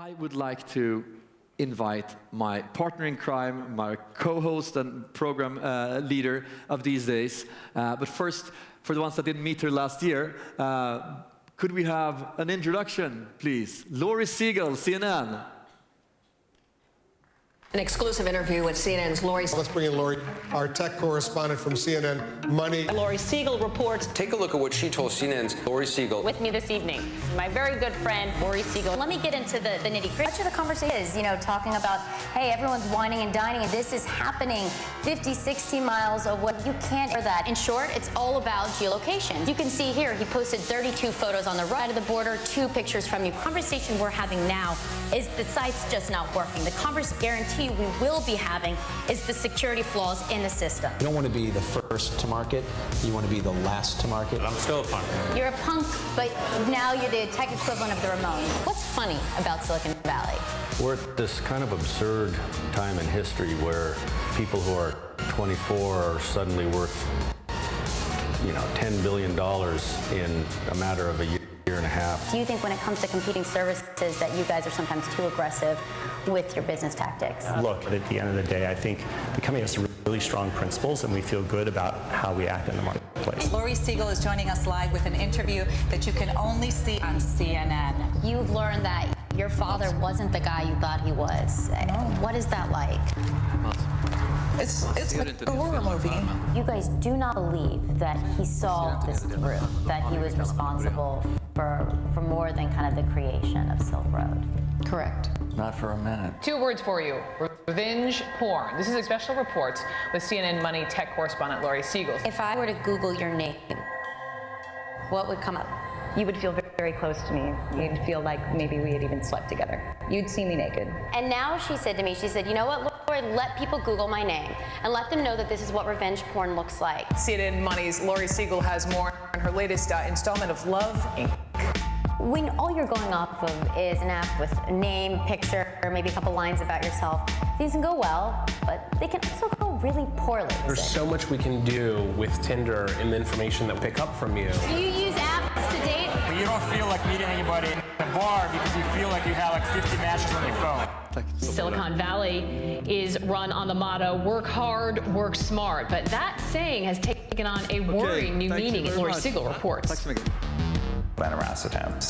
I would like to invite my partner in crime, my co-host and program leader of these days. But first, for the ones that didn't meet her last year, could we have an introduction, please? Laurie Segall, CNN. An exclusive interview with CNN's Laurie. Let's bring in Laurie, our tech correspondent from CNN Money. Laurie Segall reports. Take a look at what she told CNN's Laurie Segall. With me this evening, my very good friend, Laurie Segall. Let me get into the nitty-gritty. Much of the conversation is, talking about, hey, everyone's whining and dining, and this is happening 50, 60 miles away. You can't hear that. In short, it's all about geolocation. You can see here, he posted 32 photos on the right of the border, 2 pictures from you. The conversation we're having now is the site's just not working. The conversation guarantee we will be having is the security flaws in the system. You don't want to be the first to market, you want to be the last to market. I'm still a punk. You're a punk, but now you're the tech equivalent of the Ramones. What's funny about Silicon Valley? We're at this kind of absurd time in history where people who are 24 are suddenly worth, $10 billion in a matter of a year and a half. Do you think when it comes to competing services that you guys are sometimes too aggressive with your business tactics? Look, at the end of the day, I think the company has really strong principles, and we feel good about how we act in the marketplace. Laurie Segall is joining us live with an interview that you can only see on CNN. You've learned that your father wasn't the guy you thought he was. What is that like? It's like a horror movie. You guys do not believe that he saw this through, that he was responsible for more than kind of the creation of Silk Road. Correct. Not for a minute. 2 words for you: revenge porn. This is a special report with CNN Money tech correspondent Laurie Segall. If I were to Google your name, what would come up? You would feel very close to me. You'd feel like maybe we had even slept together. You'd see me naked. And now she said to me, you know what, Laurie, let people Google my name and let them know that this is what revenge porn looks like. CNN Money's Laurie Segall has more on her latest installment of Love, Inc. When all you're going off of is an app with a name, picture, or maybe a couple lines about yourself, these can go well, but they can also go really poorly. There's so much we can do with Tinder and the information that we pick up from you. Do you use apps to date? But you don't feel like meeting anybody in the bar because you feel like you have like 50 matches on your phone. Silicon Valley is run on the motto, work hard, work smart. But that saying has taken on a worrying new meaning, as Laurie Segall reports. Phenylracetam,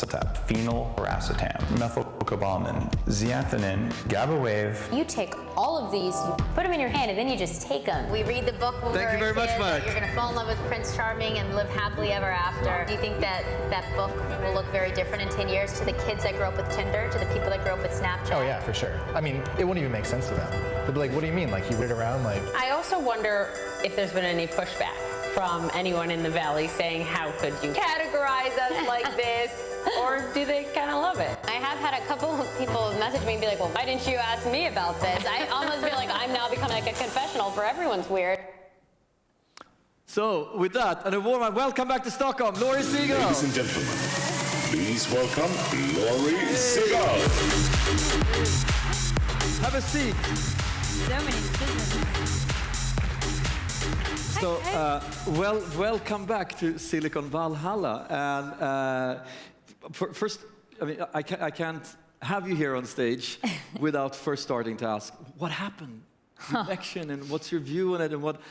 phenylracetam, methylcobalamin, zeaxanthin, GABA-wave. You take all of these, you put them in your hand, and then you just take them. We read the book when Thank you very much, Mike. You're going to fall in love with Prince Charming and live happily ever after. Do you think that that book will look very different in 10 years to the kids that grew up with Tinder, to the people that grew up with Snapchat? Oh yeah, for sure. I mean, it wouldn't even make sense to them. They'd be like, what do you mean? Like, you read around like... I also wonder if there's been any pushback from anyone in the Valley saying, how could you categorize us like this? Or do they kind of love it? I have had a couple of people message me and be like, well, why didn't you ask me about this? I almost feel like I'm now becoming like a confessional for everyone's weird. So, with that, and a warm welcome back to Stockholm, Laurie Segall. Ladies and gentlemen, please welcome Laurie Segall. Have a seat. So many decisions. So, welcome back to Silicon Valhalla. And first, I mean, I can't have you here on stage without first starting to ask, what happened? The election, and what's your view on it, and what,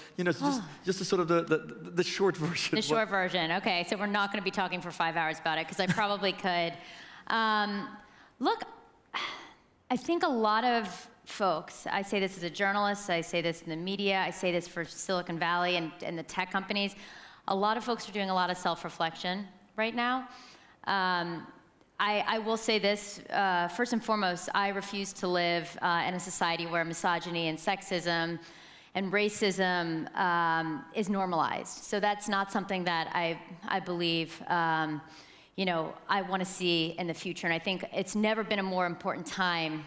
just a sort of the short version. The short version, okay. So we're not going to be talking for 5 hours about it, because I probably could. Look, I think a lot of folks, I say this as a journalist, I say this in the media, I say this for Silicon Valley and the tech companies, a lot of folks are doing a lot of self-reflection right now. I will say this, first and foremost, I refuse to live in a society where misogyny and sexism and racism is normalized. So that's not something that I believe I want to see in the future. And I think it's never been a more important time.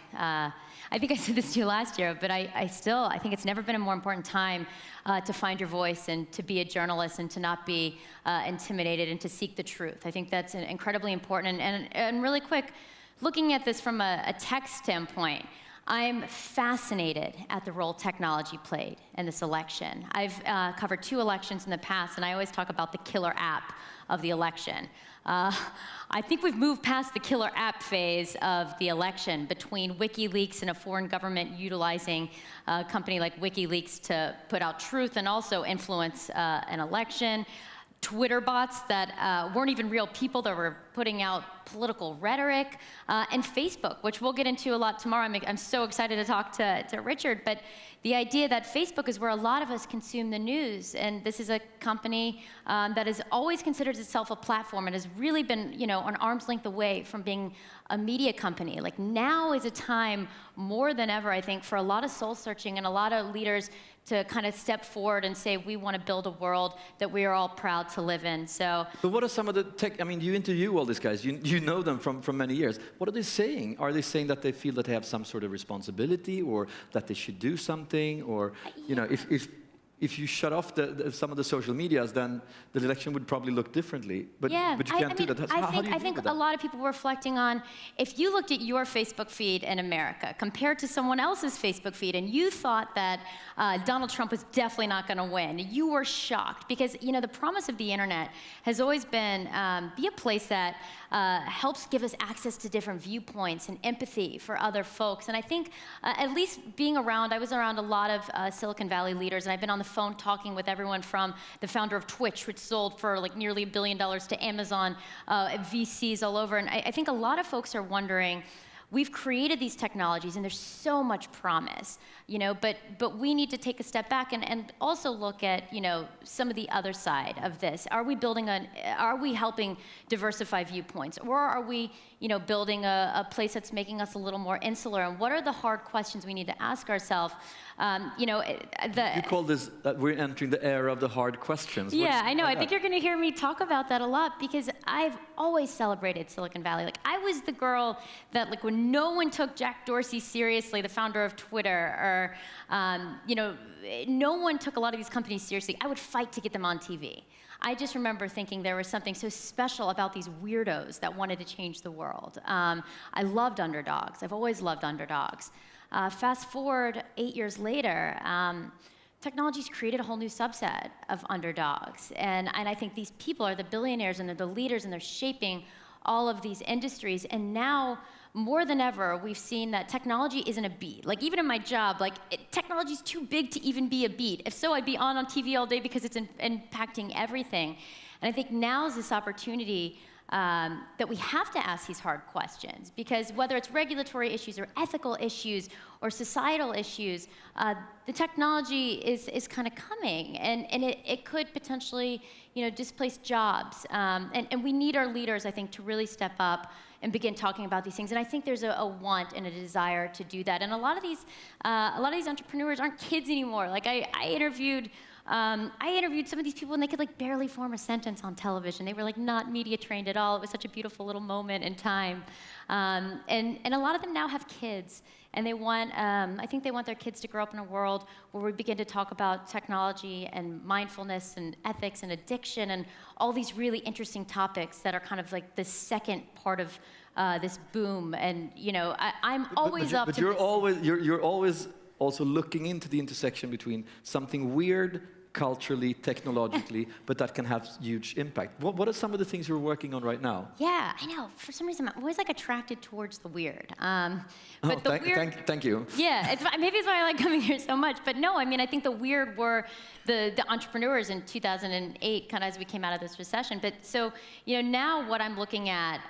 I think I said this to you last year, but I think it's never been a more important time to find your voice and to be a journalist and to not be intimidated and to seek the truth. I think that's incredibly important. And really quick, looking at this from a tech standpoint, I'm fascinated at the role technology played in this election. I've covered 2 elections in the past, and I always talk about the killer app of the election. I think we've moved past the killer app phase of the election between WikiLeaks and a foreign government utilizing a company like WikiLeaks to put out truth and also influence an election. Twitter bots that weren't even real people that were putting out political rhetoric, and Facebook, which we'll get into a lot tomorrow. I'm so excited to talk to Richard, but the idea that Facebook is where a lot of us consume the news, and this is a company that has always considered itself a platform and has really been, an arm's length away from being a media company. Like, now is a time more than ever, I think, for a lot of soul searching and a lot of leaders to kind of step forward and say, we want to build a world that we are all proud to live in. So what are some of the tech, you interview all these guys, you know them from many years. What are they saying? Are they saying that they feel that they have some sort of responsibility, or that they should do something? Or, if you shut off some of the social medias, then the election would probably look differently. But you can't do that. I think a lot of people were reflecting on, if you looked at your Facebook feed in America compared to someone else's Facebook feed, and you thought that Donald Trump was definitely not going to win, you were shocked, because the promise of the internet has always been be a place that helps give us access to different viewpoints and empathy for other folks. And I think at least I was around a lot of Silicon Valley leaders, and I've been on the phone talking with everyone from the founder of Twitch, which sold for like nearly $1 billion to Amazon, VCs all over. And I think a lot of folks are wondering, we've created these technologies and there's so much promise, but we need to take a step back and also look at, some of the other side of this. Are we helping diversify viewpoints, or are we, building a place that's making us a little more insular? And what are the hard questions we need to ask ourselves? You call this that we're entering the era of the hard questions. Yeah, I know. I think you're going to hear me talk about that a lot, because I've always celebrated Silicon Valley. Like, I was the girl that, like, when no one took Jack Dorsey seriously, the founder of Twitter, or no one took a lot of these companies seriously, I would fight to get them on TV. I just remember thinking there was something so special about these weirdos that wanted to change the world. I loved underdogs. I've always loved underdogs. Fast forward 8 years later, technology's created a whole new subset of underdogs. And I think these people are the billionaires and they're the leaders, and they're shaping all of these industries. And now, more than ever, we've seen that technology isn't a beat. Like, even in my job, technology's too big to even be a beat. If so, I'd be on TV all day because it's impacting everything. And I think now's this opportunity that we have to ask these hard questions, because whether it's regulatory issues or ethical issues or societal issues, the technology is kind of coming, and it could potentially, displace jobs. And we need our leaders, I think, to really step up and begin talking about these things. And I think there's a want and a desire to do that. And a lot of these entrepreneurs aren't kids anymore. Like, I interviewed some of these people, and they could barely form a sentence on television. They were not media trained at all. It was such a beautiful little moment in time. And a lot of them now have kids, and they want, I think they want their kids to grow up in a world where we begin to talk about technology and mindfulness and ethics and addiction and all these really interesting topics that are kind of like the second part of this boom. And I'm always optimistic. But you're always also looking into the intersection between something weird, culturally, technologically, but that can have huge impact. What are some of the things you're working on right now? Yeah, I know. For some reason, I'm always attracted towards the weird. Thank you. Yeah, maybe it's why I like coming here so much. But no, I think the weird were the entrepreneurs in 2008, kind of as we came out of this recession. But so, now what I'm looking at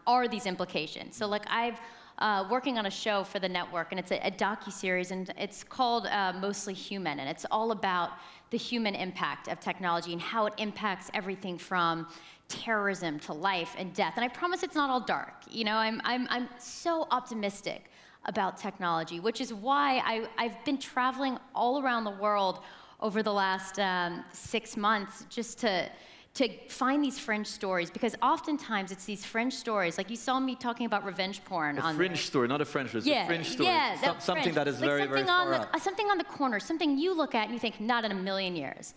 are these implications. So I've working on a show for the network, and it's a docuseries, and it's called Mostly Human, and it's all about the human impact of technology and how it impacts everything from terrorism to life and death. And I promise it's not all dark. I'm so optimistic about technology, which is why I've been traveling all around the world over the last 6 months just to find these fringe stories, because oftentimes it's these fringe stories. Like, you saw me talking about revenge porn. A fringe story, not a French story. Yeah, a fringe story. Yeah, something that is very, very far out. Something on the corner, something you look at and you think, not in a million years.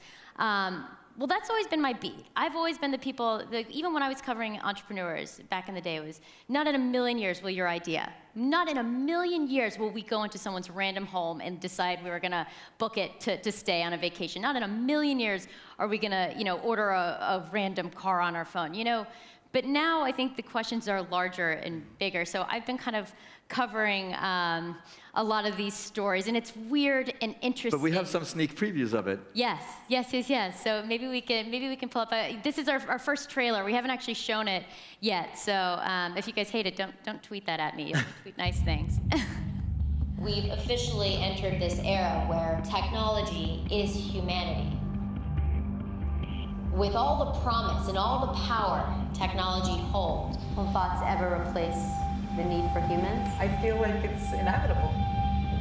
Well, that's always been my beat. I've always been the people, even when I was covering entrepreneurs back in the day, it was not in a million years will your idea, not in a million years will we go into someone's random home and decide we were gonna book it to stay on a vacation. Not in a million years are we gonna, order a random car on our phone, But now I think the questions are larger and bigger. So I've been kind of covering a lot of these stories, and it's weird and interesting. But we have some sneak previews of it. Yes. So maybe we can pull up. This is our first trailer. We haven't actually shown it yet. So if you guys hate it, don't tweet that at me. You tweet nice things. We've officially entered this era where technology is humanity. With all the promise and all the power technology holds, will bots ever replace the need for humans? I feel like it's inevitable.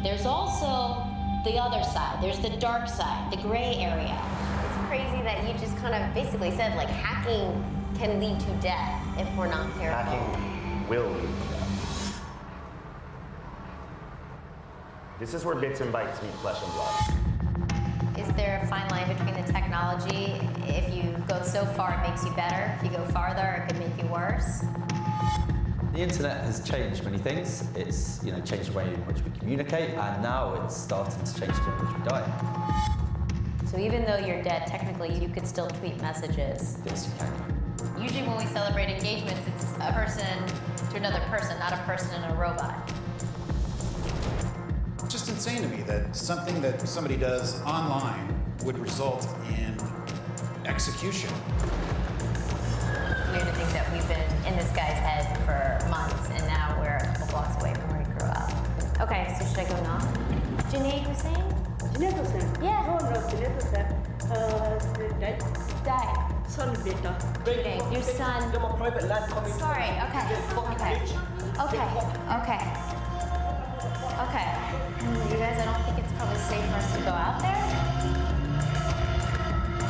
There's also the other side. There's the dark side, the gray area. It's crazy that you just kind of basically said, like, hacking can lead to death if we're not careful. Hacking will lead to death. This is where bits and bytes meet flesh and blood. Is there a fine line between the technology? If you go so far, it makes you better. If you go farther, it could make you worse. The internet has changed many things. It's changed the way in which we communicate, and now it's starting to change the way in which we die. So even though you're dead, technically you could still tweet messages. Yes, you can. Usually when we celebrate engagements, it's a person to another person, not a person and a robot. It's just insane to me that something that somebody does online would result in execution. Weird to think that we've been in this guy's head for months, and now we're a couple blocks away from where he grew up. Okay, so should I go knock? Junaid Hussain? Junaid Hussain? Yeah. No, Junaid Hussain. Died. Died. Son, beta. Okay, your son. Sorry, okay. You guys, I don't think it's probably safe for us to go out there.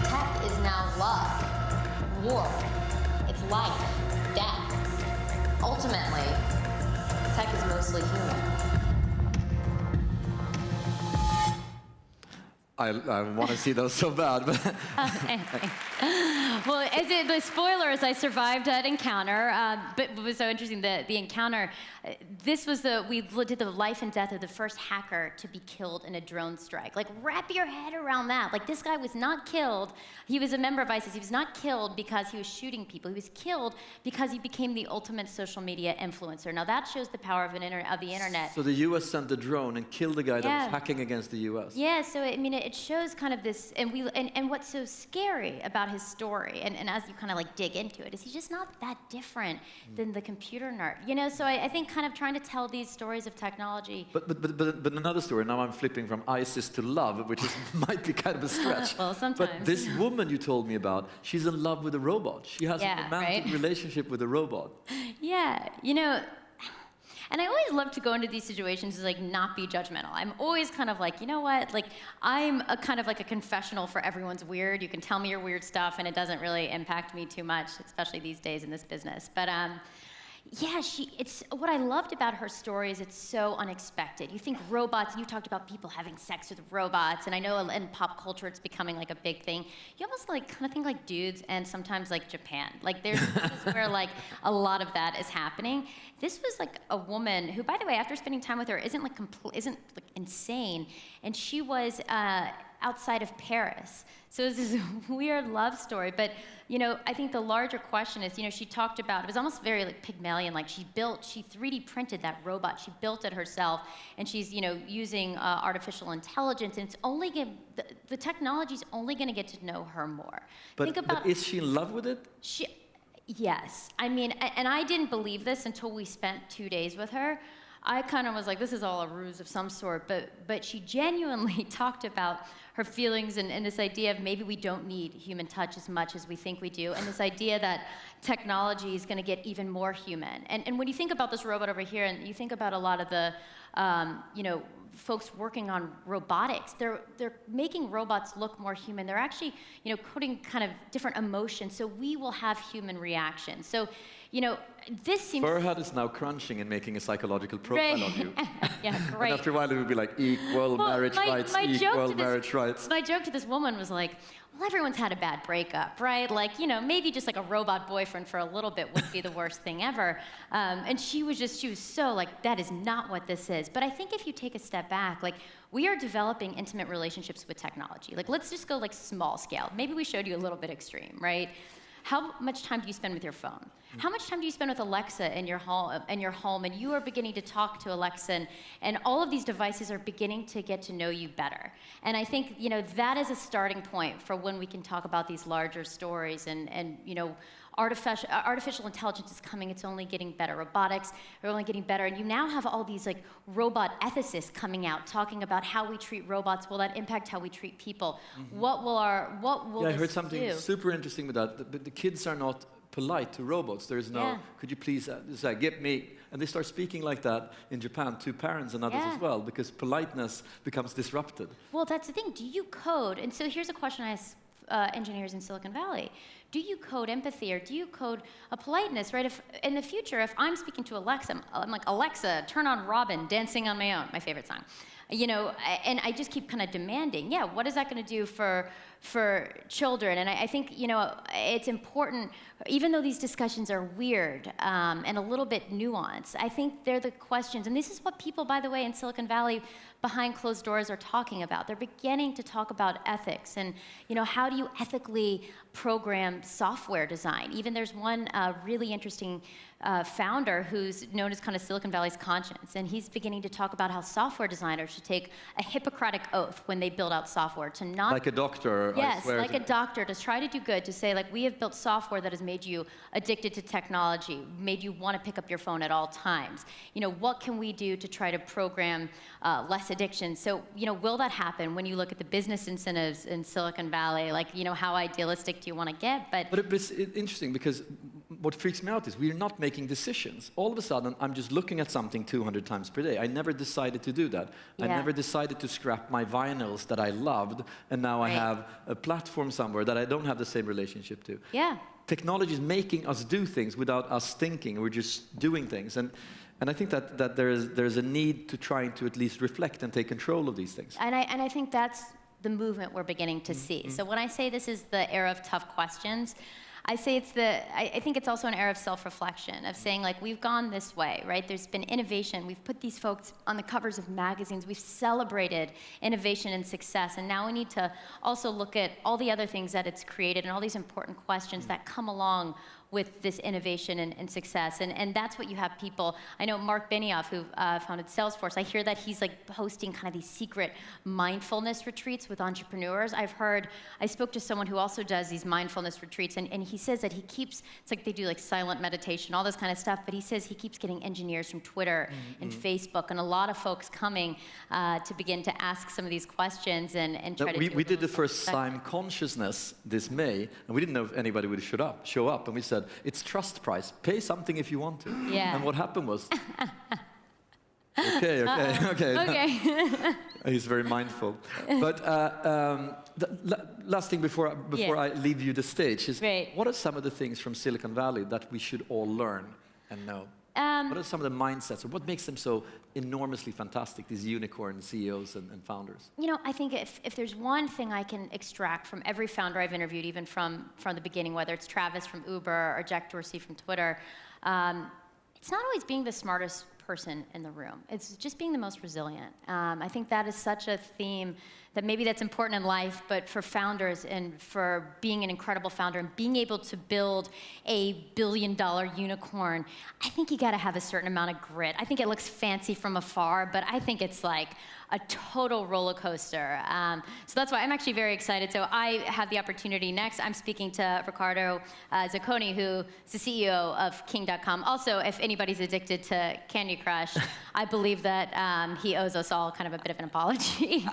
Tech is now love, war. It's life, death. Ultimately, tech is mostly human. I want to see those so bad. But Well, the spoiler is I survived that encounter, but what was so interesting, the encounter, we did the life and death of the first hacker to be killed in a drone strike. Like, wrap your head around that. Like, this guy was not killed. He was a member of ISIS. He was not killed because he was shooting people. He was killed because he became the ultimate social media influencer. Now, that shows the power of the internet. So the U.S. sent a drone and killed the guy that was hacking against the U.S. Yeah, so it shows kind of this, and what's so scary about his story, and as you kind of like dig into it, is he's just not that different than the computer nerd. So I think kind of trying to tell these stories of technology. But another story. Now I'm flipping from ISIS to love, which might be kind of a stretch. Well, sometimes. But this woman you told me about, she's in love with a robot. She has a romantic relationship with a robot. Yeah, and I always love to go into these situations like not be judgmental. I'm always kind of like, you know what? Like, I'm a kind of like a confessional for everyone's weird. You can tell me your weird stuff and it doesn't really impact me too much, especially these days in this business. But yeah, it's what I loved about her story is it's so unexpected. You think robots, you talked about people having sex with robots, and I know in pop culture it's becoming like a big thing. You almost like kind of think like dudes and sometimes like Japan. Like there's places where like a lot of that is happening. This was like a woman who, by the way, after spending time with her, isn't like insane, and she was outside of Paris. So it was this weird love story. But, I think the larger question is, she talked about, it was almost very like Pygmalion, like she 3D printed that robot. She built it herself, and she's, using artificial intelligence, and it's only the technology's only gonna get to know her more. But is she in love with it? Yes. I mean, and I didn't believe this until we spent 2 days with her. I kind of was like, this is all a ruse of some sort, but she genuinely talked about her feelings and this idea of maybe we don't need human touch as much as we think we do, and this idea that technology is going to get even more human. And when you think about this robot over here, and you think about a lot of the, folks working on robotics, they're making robots look more human. They're actually, putting kind of different emotions, so we will have human reactions. So you know, this seems... Farhad is now crunching and making a psychological profile of you. Yeah, great. And after a while, it would be like equal marriage rights, equal marriage rights. My joke to this woman was like, well, everyone's had a bad breakup, right? Like, you know, maybe just like a robot boyfriend for a little bit wouldn't be the worst thing ever. And she was so like, that is not what this is. But I think if you take a step back, like, we are developing intimate relationships with technology. Like, let's just go like small scale. Maybe we showed you a little bit extreme, right? How much time do you spend with your phone? How much time do you spend with Alexa in your home, and you are beginning to talk to Alexa, and all of these devices are beginning to get to know you better. And I think, you know, that is a starting point for when we can talk about these larger stories, and you know, artificial intelligence is coming, it's only getting better. Robotics are only getting better, and you now have all these like robot ethicists coming out talking about how we treat robots. Will that impact how we treat people? What will I this heard something do? super interesting with that. The kids are not polite to robots. There is no, could you please say, get me, and they start speaking like that in Japan to parents and others as well, because politeness becomes disrupted. Well, that's the thing. Do you code? And so here's a question I ask engineers in Silicon Valley. Do you code empathy, or do you code a politeness, right? If in the future, if I'm speaking to Alexa, I'm like, Alexa, turn on Robin, Dancing on My Own, my favorite song. You know, and I just keep kind of demanding, what is that going to do for children? And I think, you know, it's important, even though these discussions are weird and a little bit nuanced, I think they're the questions, and this is what people, by the way, in Silicon Valley behind closed doors are talking about. They're beginning to talk about ethics and, you know, how do you ethically program software design? Even there's one really interesting founder who's known as kind of Silicon Valley's conscience, and he's beginning to talk about how software designers should take a Hippocratic oath when they build out software to not... Like a doctor, Yes, I swear like a doctor, to try to do good, to say, like, we have built software that has made you addicted to technology, made you want to pick up your phone at all times. You know, what can we do to try to program less addiction? So, you know, will that happen when you look at the business incentives in Silicon Valley? Like, you know, how idealistic do you want to get? But it's interesting, because what freaks me out is we're not making decisions. All of a sudden, I'm just looking at something 200 times per day. I never decided to do that. I never decided to scrap my vinyls that I loved, and now I have a platform somewhere that I don't have the same relationship to. Yeah. Technology is making us do things without us thinking. We're just doing things. And I think that there's a need to try to at least reflect and take control of these things. And I think that's the movement we're beginning to see. So when I say this is the era of tough questions, I say I think it's also an era of self-reflection, of saying, like, we've gone this way, right? There's been innovation. We've put these folks on the covers of magazines. We've celebrated innovation and success. And now we need to also look at all the other things that it's created and all these important questions that come along with this innovation and success. And that's what you have people. I know Mark Benioff, who founded Salesforce, I hear that he's like hosting kind of these secret mindfulness retreats with entrepreneurs. I spoke to someone who also does these mindfulness retreats, and he says that it's like they do like silent meditation, all this kind of stuff, but he says he keeps getting engineers from Twitter and Facebook and a lot of folks coming to begin to ask some of these questions and try to we did the first Sime consciousness this May, and we didn't know if anybody would show up, and we said, it's trust price. Pay something if you want to. Yeah. And what happened was, okay. He's very mindful. But the last thing before I leave you the stage is, what are some of the things from Silicon Valley that we should all learn and know? What are some of the mindsets, or what makes them so enormously fantastic, these unicorn CEOs and founders? You know, I think if there's one thing I can extract from every founder I've interviewed, even from the beginning, whether it's Travis from Uber or Jack Dorsey from Twitter, it's not always being the smartest person in the room. It's just being the most resilient. I think that is such a theme that maybe that's important in life, but for founders and for being an incredible founder and being able to build a billion-dollar unicorn, I think you gotta have a certain amount of grit. I think it looks fancy from afar, but I think it's like a total roller coaster. So that's why I'm actually very excited. So I have the opportunity next. I'm speaking to Ricardo Zacconi, who is the CEO of King.com. Also, if anybody's addicted to Candy Crush, I believe that he owes us all kind of a bit of an apology.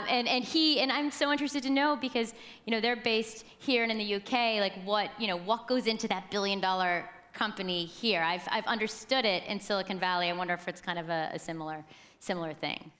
And I'm so interested to know, because they're based here and in the UK. Like what goes into that billion-dollar company here? I've understood it in Silicon Valley. I wonder if it's kind of a similar thing.